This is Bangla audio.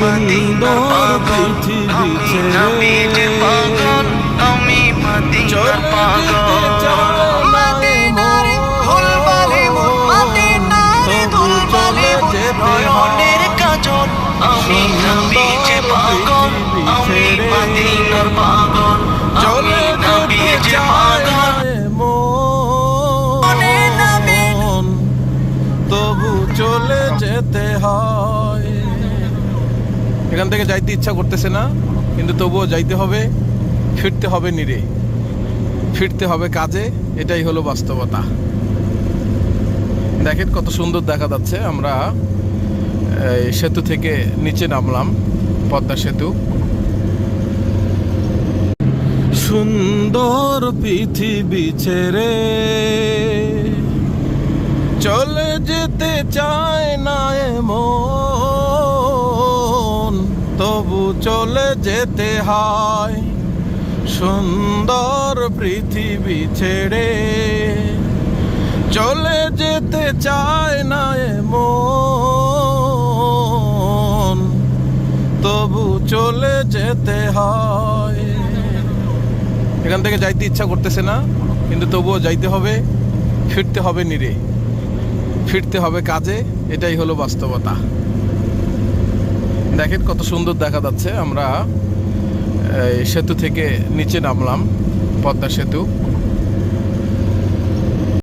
মদিনার পাগল আমি নবীজির পাগল আমি মদিনার পাগল মদিনার ধুলবালি মদিনার ধুলবালি নয়নের কাজল আমি নবীজির পাগল আমি মদিনার পাগল আমি নবীজির পাগল তবু চলে যেতে হয়। এখান থেকে যাইতে ইচ্ছা করতেছে না, কিন্তু তবুও যাইতে হবে, ফিরতে হবে নিরে, ফিরতে হবে কাজে। এটাই হলো বাস্তবতা। দেখেন কত সুন্দর দেখা যাচ্ছে। আমরা এই সেতু থেকে নিচে নামলাম, পদ্মা সেতু। সুন্দর পৃথিবী ছেড়ে চলে যেতে চায় না এমন, তবু চলে যেতে হয়। সুন্দর পৃথিবী ছেড়ে চলে যেতে চায় না এমন, তবু চলে যেতে হয়। এখান থেকে যাইতে ইচ্ছা করতেছে না, কিন্তু তবুও যাইতে হবে, ফিরতে হবে নিরে, ফিরতে হবে কাজে। এটাই হলো বাস্তবতা। দেখেন কত সুন্দর দেখা যাচ্ছে। আমরা এই সেতু থেকে নিচে নামলাম, পদ্মা সেতু।